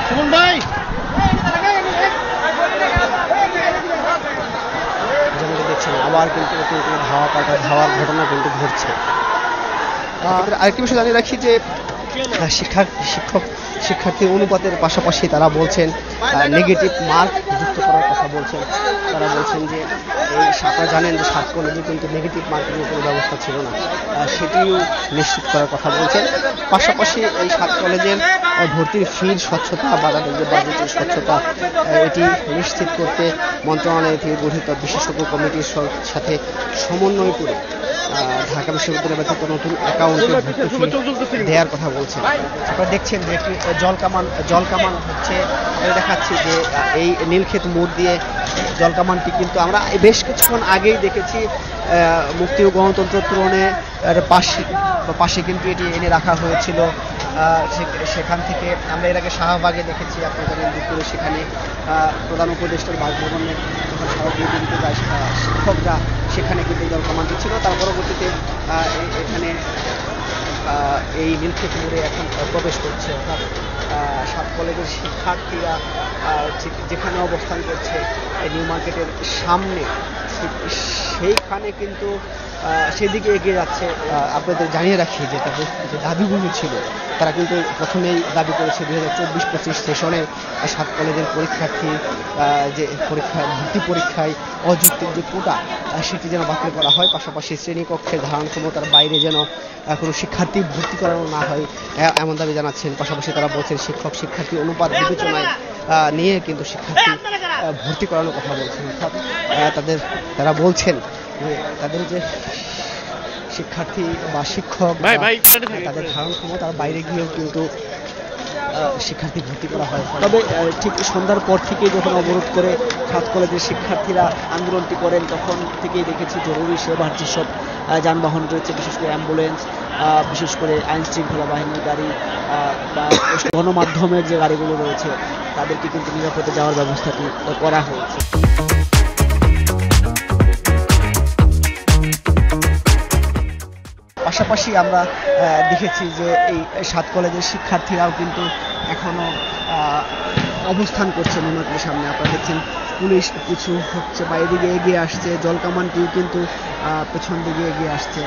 সুমন ভাই, যেমনটা দেখছেন আবার কিন্তু ধাওয়া পাল্টা ধাওয়ার ঘটনা কিন্তু ঘটছে। আরেকটি বিষয় জানিয়ে রাখি যে শিক্ষার্থী অনুপাতের পাশাপাশি তারা বলছেন নেগেটিভ মার্ক যুক্ত করার কথা বলছেন। তারা বলছেন যে এই আপনারা জানেন যে 7 কলেজে কিন্তু নেগেটিভ মার্কের কোনো ব্যবস্থা ছিল না, সেটিও নিশ্চিত করার কথা বলছেন। পাশাপাশি এই 7 কলেজের ভর্তির ফির স্বচ্ছতা বা তাদের যে বাজেটের স্বচ্ছতা এটি নিশ্চিত করতে মন্ত্রণালয় থেকে গঠিত বিশেষজ্ঞ কমিটির সাথে সমন্বয় করে ঢাকা বিশ্ববিদ্যালয় ব্যতীত নতুন অ্যাকাউন্টে ভর্তি দেওয়ার কথা বলছেন। আপনারা দেখছেন যে একটি জলকামান হচ্ছে, দেখাচ্ছি যে এই নীলক্ষেত মোড় দিয়ে জলকামানটি কিন্তু আমরা বেশ কিছুক্ষণ আগেই দেখেছি মুক্তি ও গণতন্ত্র তরুণে পাশে কিন্তু এটি এনে রাখা হয়েছিল। সেখান থেকে আমরা এর আগে শাহবাগে দেখেছি, আপনি জানেন দুপুরে সেখানে প্রধান উপদেষ্টার বাসভবনে যখন শাহবাগে কিন্তু যায় শিক্ষকরা, সেখানে কিন্তু জলকামানটি ছিল। তার পরবর্তীতে এখানে এই নীলক্ষেত মোড়ে এখন প্রবেশ করছে, অর্থাৎ 7 কলেজের শিক্ষার্থীরা যেখানে অবস্থান করছে নিউ মার্কেটের সামনে, সেইখানে কিন্তু সেদিকে এগিয়ে যাচ্ছে। আপনাদের জানিয়ে রাখি যে তাদের যে দাবিগুলো ছিল, তারা কিন্তু প্রথমেই দাবি করেছে 2024-25 সেশনে 7 কলেজের পরীক্ষার্থী যে ভর্তি পরীক্ষায় অযৌক্তিক যে কোটা সেটি যেন বাতিল করা হয়, পাশাপাশি শ্রেণীকক্ষের ধারণ ক্ষমতার বাইরে যেন কোনো শিক্ষার্থী ভর্তি করানো না হয় এমন দাবি জানাচ্ছেন। পাশাপাশি তারা বলছেন শিক্ষার্থী অনুপাত বিবেচনায় নিয়ে কিন্তু শিক্ষার্থী ভর্তি করানোর কথা বলছেন। অর্থাৎ তারা বলছেন যে তাদের যে শিক্ষার্থী বা শিক্ষক তাদের ধারণ ক্ষমতার বাইরে গিয়েও কিন্তু শিক্ষার্থী ভর্তি করা হয়। তবে ঠিক সন্ধ্যার পর থেকেই যখন অবরোধ করে 7 কলেজের শিক্ষার্থীরা আন্দোলনটি করেন, তখন থেকেই দেখেছি জরুরি সেবার যেসব যানবাহন রয়েছে, বিশেষ করে অ্যাম্বুলেন্স, বিশেষ করে আইন শৃঙ্খলা বাহিনীর গাড়ি বা গণমাধ্যমের যে গাড়িগুলো রয়েছে, তাদেরকে কিন্তু নিরাপদে যাওয়ার ব্যবস্থাটি করা হয়েছে। পাশাপাশি আমরা দেখেছি যে এই 7 কলেজের শিক্ষার্থীরাও কিন্তু এখনো অবস্থান করছে নির্মাণের সামনে। আপনারা দেখছেন পুলিশ কিছু হচ্ছে বা এদিকে এগিয়ে আসছে, জলকামানটিও কিন্তু পেছন দিকে এগিয়ে আসছে,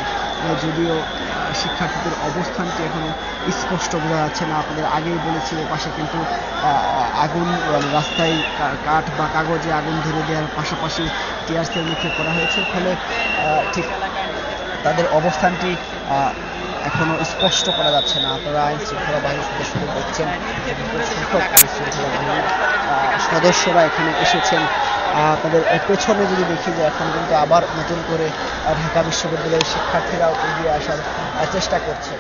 যদিও শিক্ষার্থীদের অবস্থানটি এখনো স্পষ্ট বোঝা যাচ্ছে না। আপনাদের আগেই বলেছি পাশে কিন্তু আগুন, রাস্তায় কাঠ বা কাগজে আগুন ধরে দেওয়ার পাশাপাশি টিয়ার সেল নিক্ষেপ করা হয়েছে, ফলে ঠিক তাদের অবস্থানটি এখনো স্পষ্ট করা যাচ্ছে না। আপনারা আইন শৃঙ্খলা বাহিনীর সদস্যদের দেখছেন, সংখ্যক আইন শৃঙ্খলা বাহিনীর সদস্যরা এখানে এসেছেন। তাদের পেছনে যদি দেখি যে এখন কিন্তু আবার নতুন করে ঢাকা বিশ্ববিদ্যালয়ের শিক্ষার্থীরাও এগিয়ে আসার চেষ্টা করছে।